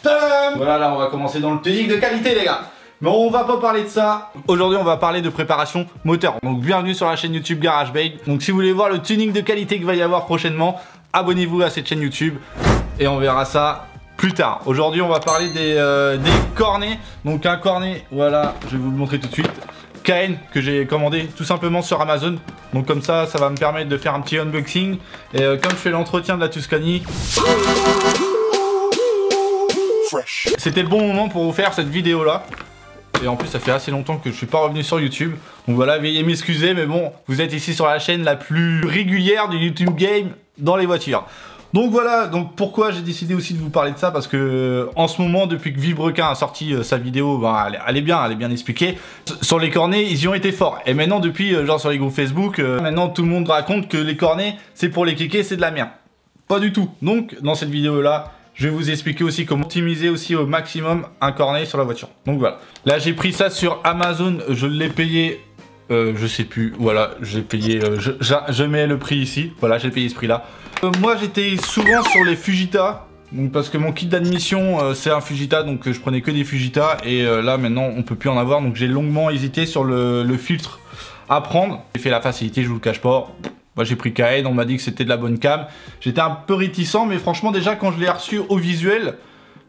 Tadam! Voilà, là on va commencer dans le tuning de qualité les gars. Mais on va pas parler de ça. Aujourd'hui on va parler de préparation moteur. Donc bienvenue sur la chaîne YouTube GarageBake. Donc si vous voulez voir le tuning de qualité qu'il va y avoir prochainement, abonnez-vous à cette chaîne YouTube. Et on verra ça plus tard. Aujourd'hui on va parler des cornets. Donc un cornet, voilà, je vais vous le montrer tout de suite. KN que j'ai commandé tout simplement sur Amazon. Donc comme ça, ça va me permettre de faire un petit unboxing. Et comme je fais l'entretien de la Tuscany, c'était le bon moment pour vous faire cette vidéo là. Et en plus ça fait assez longtemps que je suis pas revenu sur YouTube. Donc voilà, veuillez m'excuser, mais bon, vous êtes ici sur la chaîne la plus régulière du YouTube Game dans les voitures. Donc voilà, donc pourquoi j'ai décidé aussi de vous parler de ça, parce que en ce moment, depuis que Vibrequin a sorti sa vidéo, ben, elle est bien expliquée. Sur les cornets, ils y ont été forts. Et maintenant, depuis, genre sur les groupes Facebook, maintenant tout le monde raconte que les cornets, c'est pour les kékés, c'est de la merde. Pas du tout. Donc dans cette vidéo là, je vais vous expliquer aussi comment optimiser aussi au maximum un cornet sur la voiture. Donc voilà. Là j'ai pris ça sur Amazon, je l'ai payé, je sais plus, voilà, j'ai payé, je mets le prix ici, voilà, j'ai payé ce prix là. Moi j'étais souvent sur les Fujita, donc parce que mon kit d'admission c'est un Fujita, donc je prenais que des Fujita, et là maintenant on peut plus en avoir, donc j'ai longuement hésité sur le filtre à prendre. J'ai fait la facilité, je vous le cache pas. Moi j'ai pris KN, on m'a dit que c'était de la bonne cam. J'étais un peu réticent, mais franchement déjà quand je l'ai reçu au visuel,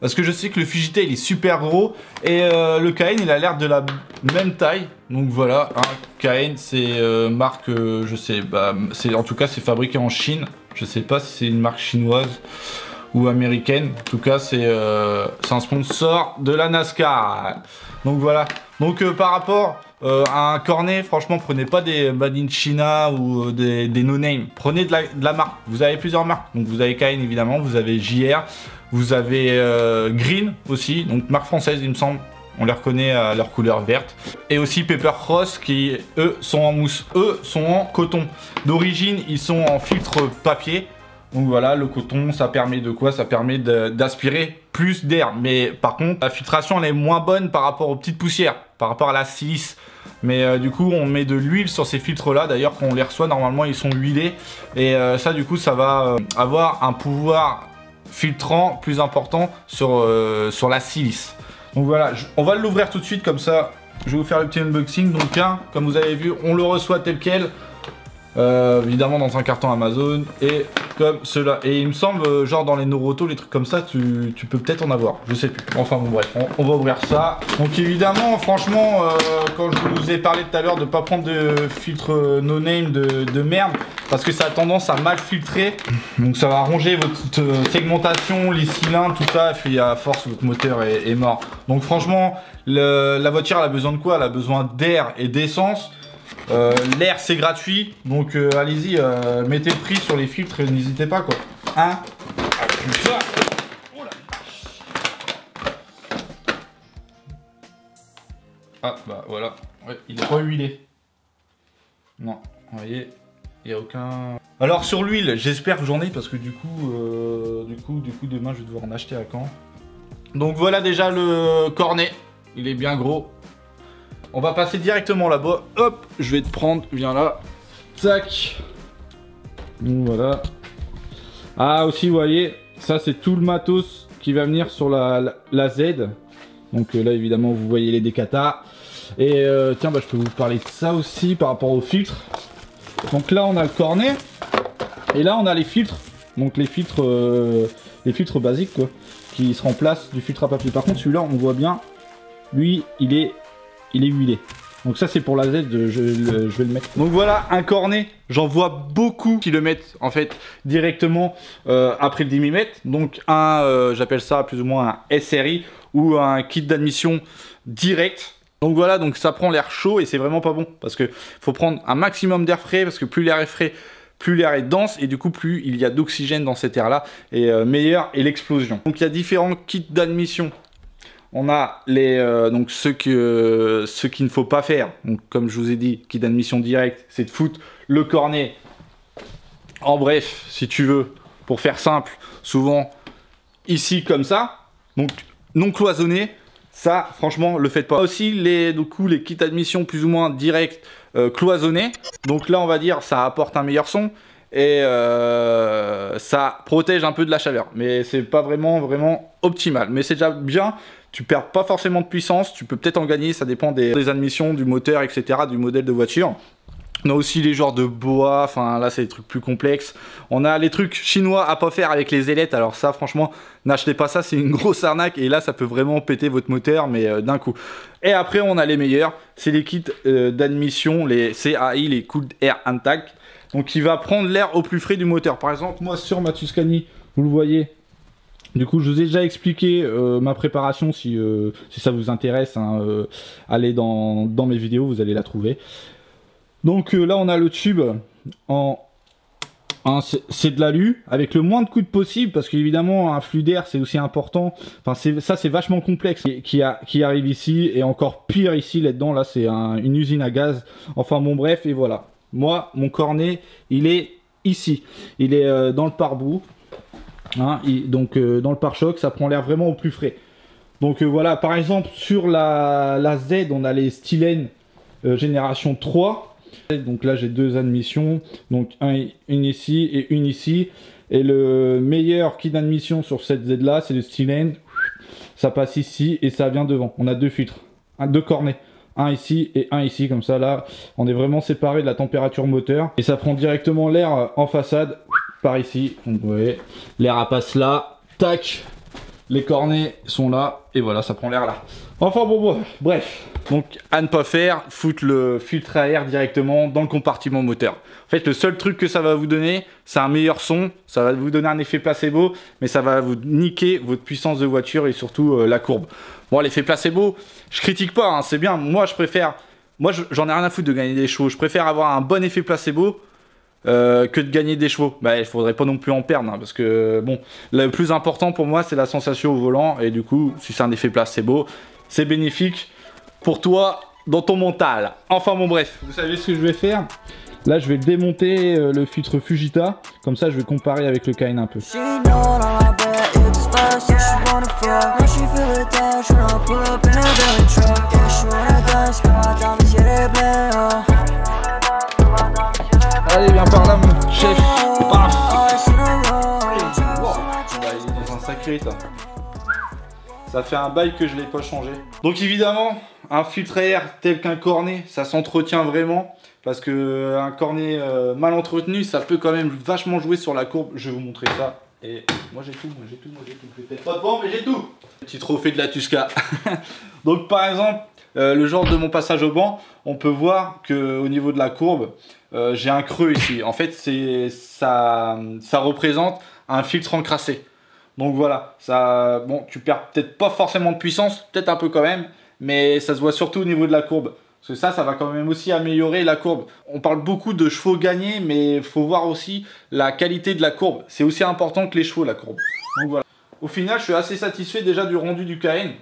parce que je sais que le Fujita il est super gros, et le KN il a l'air de la même taille. Donc voilà, hein, KN c'est marque, je sais, bah, en tout cas c'est fabriqué en Chine. Je sais pas si c'est une marque chinoise ou américaine. En tout cas c'est un sponsor de la NASCAR. Donc voilà, donc par rapport à un cornet, franchement prenez pas des Made in China ou des no-name, prenez de la marque. Vous avez plusieurs marques, donc vous avez KN évidemment, vous avez JR, vous avez Green aussi, donc marque française il me semble, on les reconnaît à leur couleur verte, et aussi Pepper Cross qui eux sont en mousse, eux sont en coton. D'origine ils sont en filtre papier. Donc voilà, le coton, ça permet de quoi? Ça permet d'aspirer plus d'air. Mais par contre, la filtration, elle est moins bonne par rapport aux petites poussières, par rapport à la silice. Mais du coup, on met de l'huile sur ces filtres-là. D'ailleurs, quand on les reçoit, normalement, ils sont huilés. Et ça, du coup, ça va avoir un pouvoir filtrant plus important sur la silice. Donc voilà, on va l'ouvrir tout de suite, comme ça, je vais vous faire le petit unboxing. Donc comme vous avez vu, on le reçoit tel quel. Évidemment dans un carton Amazon, et comme cela, et il me semble genre dans les Noroto, les trucs comme ça, tu peux peut-être en avoir, je sais plus. Enfin bon bref, on va ouvrir ça. Donc évidemment, franchement, quand je vous ai parlé tout à l'heure de pas prendre de filtre no name de merde, parce que ça a tendance à mal filtrer, donc ça va ronger votre segmentation, les cylindres, tout ça, et puis à force votre moteur est mort. Donc franchement, la voiture elle a besoin de quoi? Elle a besoin d'air et d'essence. L'air c'est gratuit, donc allez-y, mettez le prix sur les filtres, n'hésitez pas quoi. Hein? Oh la vache. Ah bah voilà, ouais, il est pas huilé. Non, vous voyez, il n'y a aucun... Alors sur l'huile, j'espère que j'en ai, parce que du coup demain je vais devoir en acheter à Caen. Donc voilà déjà le cornet, il est bien gros. On va passer directement là-bas. Hop, je vais te prendre, viens là. Tac. Donc voilà. Ah aussi, vous voyez, ça c'est tout le matos qui va venir sur la Z. Donc là, évidemment, vous voyez les décata. Et tiens, bah, je peux vous parler de ça aussi par rapport aux filtres. Donc là, on a le cornet. Et là, on a les filtres. Donc les filtres basiques, quoi, qui se remplacent du filtre à papier. Par contre, celui-là, on voit bien, lui, il est huilé. Donc ça c'est pour la Z, je vais le mettre. Donc voilà un cornet, j'en vois beaucoup qui le mettent en fait directement après le 10 mm. Donc j'appelle ça plus ou moins un SRI ou un kit d'admission direct. Donc voilà, donc ça prend l'air chaud et c'est vraiment pas bon, parce que faut prendre un maximum d'air frais, parce que plus l'air est frais, plus l'air est dense, et du coup plus il y a d'oxygène dans cet air là, et meilleure est l'explosion. Donc il y a différents kits d'admission. On a donc ceux qu'il ne faut pas faire. Donc comme je vous ai dit, kit d'admission direct, c'est de foutre le cornet. En bref, si tu veux, pour faire simple, souvent ici comme ça, donc non cloisonné. Ça, franchement, le faites pas. Aussi les kits d'admission plus ou moins direct cloisonnés. Donc là, on va dire, ça apporte un meilleur son. et ça protège un peu de la chaleur. Mais c'est pas vraiment optimal. Mais c'est déjà bien. Tu perds pas forcément de puissance, tu peux peut-être en gagner, ça dépend des admissions, du moteur, etc., du modèle de voiture. On a aussi les genres de bois, enfin là c'est des trucs plus complexes. On a les trucs chinois à pas faire avec les ailettes, alors ça franchement, n'achetez pas ça, c'est une grosse arnaque et là ça peut vraiment péter votre moteur, mais d'un coup. Et après on a les meilleurs, c'est les kits d'admission, les CAI, les Cooled Air Intake, donc qui va prendre l'air au plus frais du moteur. Par exemple, moi sur ma Tuscany, vous le voyez, du coup, je vous ai déjà expliqué ma préparation, si ça vous intéresse, hein, allez dans mes vidéos, vous allez la trouver. Donc là, on a le tube c'est de l'alu, avec le moins de coude possible, parce qu'évidemment, un flux d'air, c'est aussi important. Enfin, ça, c'est vachement complexe qui arrive ici, et encore pire ici, là-dedans, là, c'est une usine à gaz. Enfin, bon, bref, et voilà. Moi, mon cornet, il est ici. Il est dans le pare-boue. Hein, donc dans le pare-choc, ça prend l'air vraiment au plus frais. Donc voilà, par exemple sur la Z, on a les Stylen génération 3. Donc là j'ai deux admissions, donc une ici et une ici. Et le meilleur kit d'admission sur cette Z là, c'est le Stylen. Ça passe ici et ça vient devant. On a deux filtres, deux cornets. Un ici et un ici, comme ça là on est vraiment séparé de la température moteur. Et ça prend directement l'air en façade. Par ici, donc vous voyez, l'air passe là, tac, les cornets sont là, et voilà, ça prend l'air là. Enfin bon, bref. Donc à ne pas faire, foutre le filtre à air directement dans le compartiment moteur. En fait, le seul truc que ça va vous donner, c'est un meilleur son, ça va vous donner un effet placebo, mais ça va vous niquer votre puissance de voiture et surtout la courbe. Bon, l'effet placebo, je critique pas, hein, c'est bien, moi je préfère, j'en ai rien à foutre de gagner des chevaux, je préfère avoir un bon effet placebo, que de gagner des chevaux. Bah, il faudrait pas non plus en perdre, hein, parce que bon, le plus important pour moi c'est la sensation au volant, et du coup si c'est un effet placebo, c'est bénéfique pour toi dans ton mental. Enfin bon bref, vous savez ce que je vais faire. Là je vais démonter le filtre Fujita, comme ça je vais comparer avec le Cayenne un peu. Allez, viens par là, mon chef. Paf. Wow. Il est dans un sacré état. Ça fait un bail que je ne l'ai pas changé. Donc évidemment, un filtre à air tel qu'un cornet, ça s'entretient vraiment. Parce que un cornet mal entretenu, ça peut quand même vachement jouer sur la courbe. Je vais vous montrer ça. Et moi j'ai tout, J'ai peut-être pas de banc, mais j'ai tout. Petit trophée de la Tusca. Donc par exemple, le genre de mon passage au banc, on peut voir qu'au niveau de la courbe, j'ai un creux ici. En fait, ça représente un filtre encrassé. Donc voilà, ça, bon, tu perds peut-être pas forcément de puissance, peut-être un peu quand même, mais ça se voit surtout au niveau de la courbe. Parce que ça va quand même aussi améliorer la courbe. On parle beaucoup de chevaux gagnés, mais il faut voir aussi la qualité de la courbe. C'est aussi important que les chevaux, la courbe. Donc voilà. Au final, je suis assez satisfait déjà du rendu du Cayenne.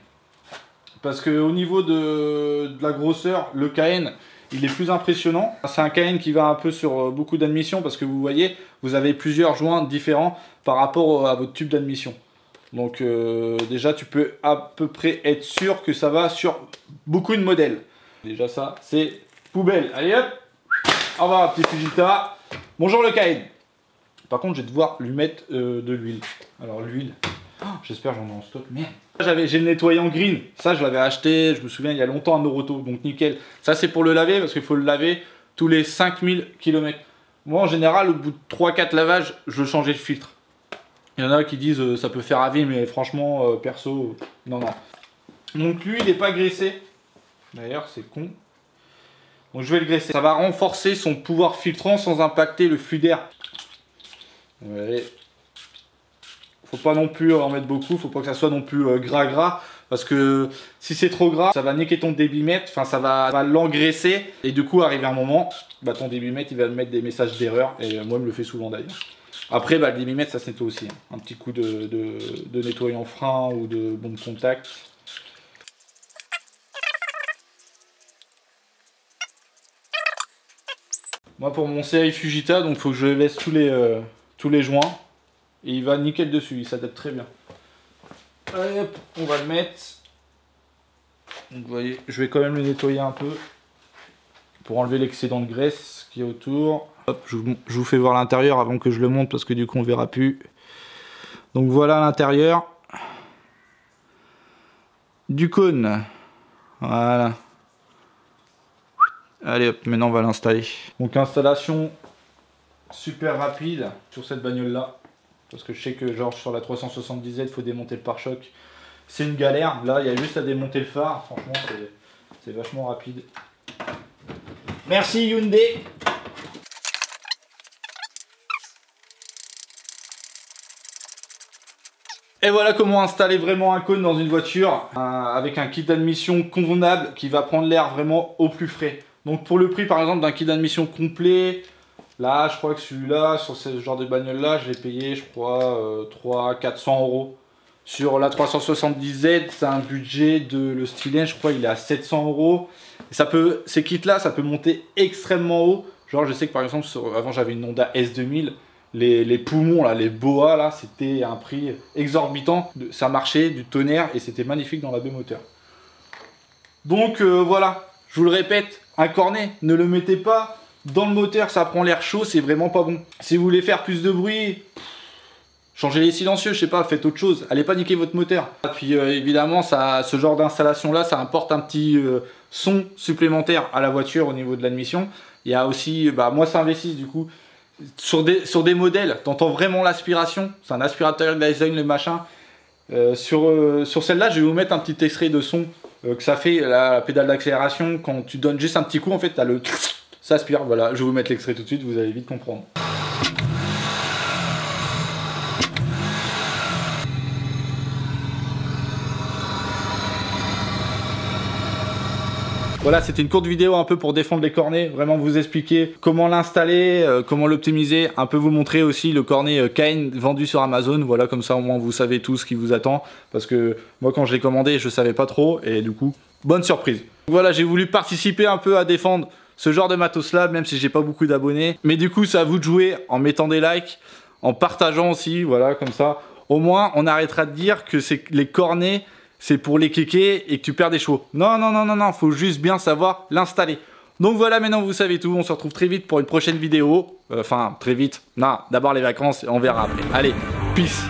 Parce qu'au niveau de la grosseur, le Cayenne, il est plus impressionnant. C'est un Cayenne qui va un peu sur beaucoup d'admissions, parce que vous voyez, vous avez plusieurs joints différents par rapport à votre tube d'admission. Donc déjà, tu peux à peu près être sûr que ça va sur beaucoup de modèles. Déjà ça, c'est poubelle. Allez hop, au revoir petit Fujita. Bonjour le Cayenne. Par contre, je vais devoir lui mettre de l'huile. Alors l'huile, oh, j'espère que j'en ai en stock. Merde. J'ai le nettoyant green. Ça, je l'avais acheté, je me souviens, il y a longtemps à Noroto. Donc nickel. Ça, c'est pour le laver parce qu'il faut le laver tous les 5000 km. Moi, en général, au bout de 3-4 lavages, je veux changer le filtre. Il y en a qui disent ça peut faire avis, mais franchement, perso, non. Donc lui, il n'est pas graissé. D'ailleurs, c'est con. Donc je vais le graisser. Ça va renforcer son pouvoir filtrant sans impacter le flux d'air. Ouais. Faut pas non plus en mettre beaucoup. Faut pas que ça soit non plus gras. Parce que si c'est trop gras, ça va niquer ton débitmètre. Enfin, ça va l'engraisser. Et du coup, arrivé un moment, bah, ton débitmètre, il va me mettre des messages d'erreur. Et moi, il me le fait souvent d'ailleurs. Après, bah, le débitmètre, ça se nettoie aussi. Hein. Un petit coup de nettoyant frein ou de bombe de contact. Moi pour mon CAI Fujita, donc faut que je laisse tous les joints. Et il va nickel dessus, il s'adapte très bien. Allez hop, on va le mettre. Donc vous voyez, je vais quand même le nettoyer un peu. Pour enlever l'excédent de graisse qui est autour. Hop, je vous fais voir l'intérieur avant que je le monte parce que du coup on verra plus. Donc voilà l'intérieur du cône. Voilà. Allez hop, maintenant on va l'installer. Donc installation super rapide sur cette bagnole là. Parce que je sais que genre sur la 370Z il faut démonter le pare-choc. C'est une galère. Là il y a juste à démonter le phare. Franchement c'est vachement rapide. Merci Hyundai. Et voilà comment installer vraiment un cône dans une voiture avec un kit d'admission convenable qui va prendre l'air vraiment au plus frais. Donc pour le prix par exemple d'un kit d'admission complet, là je crois que celui-là, sur ce genre de bagnole là, je l'ai payé je crois 300-400 euros. Sur la 370Z, c'est un budget de le stylet, je crois il est à 700 euros. Et ces kits là, ça peut monter extrêmement haut. Genre je sais que par exemple, avant j'avais une Honda S2000. Les poumons, là, les boas, là, c'était un prix exorbitant. Ça marchait, du tonnerre, et c'était magnifique dans la baie moteur. Donc voilà, je vous le répète, un cornet, ne le mettez pas dans le moteur, ça prend l'air chaud, c'est vraiment pas bon. Si vous voulez faire plus de bruit, changez les silencieux, je sais pas, faites autre chose. Allez pas niquer votre moteur. Et puis évidemment, ce genre d'installation-là, ça apporte un petit son supplémentaire à la voiture au niveau de l'admission. Il y a aussi, moi c'est un V6 du coup. Sur des modèles, t'entends vraiment l'aspiration. C'est un aspirateur Dyson, le machin. Sur celle-là, je vais vous mettre un petit extrait de son que ça fait la pédale d'accélération. Quand tu donnes juste un petit coup, en fait, t'as le... ça aspire. Voilà, je vais vous mettre l'extrait tout de suite, vous allez vite comprendre. Voilà, c'était une courte vidéo un peu pour défendre les cornets, vraiment vous expliquer comment l'installer, comment l'optimiser, un peu vous montrer aussi le cornet Kain vendu sur Amazon. Voilà, comme ça au moins vous savez tout ce qui vous attend, parce que moi quand je l'ai commandé je savais pas trop et du coup bonne surprise. Voilà, j'ai voulu participer un peu à défendre ce genre de matos là, même si j'ai pas beaucoup d'abonnés, mais du coup c'est à vous de jouer en mettant des likes, en partageant aussi, voilà, comme ça au moins on arrêtera de dire que c'est les cornets c'est pour les kékés et que tu perds des chevaux. Non, non, non, non, non, faut juste bien savoir l'installer. Donc voilà, maintenant vous savez tout, on se retrouve très vite pour une prochaine vidéo. Enfin, très vite. Non, d'abord les vacances, on verra après. Allez, peace.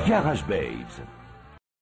Garage Babes.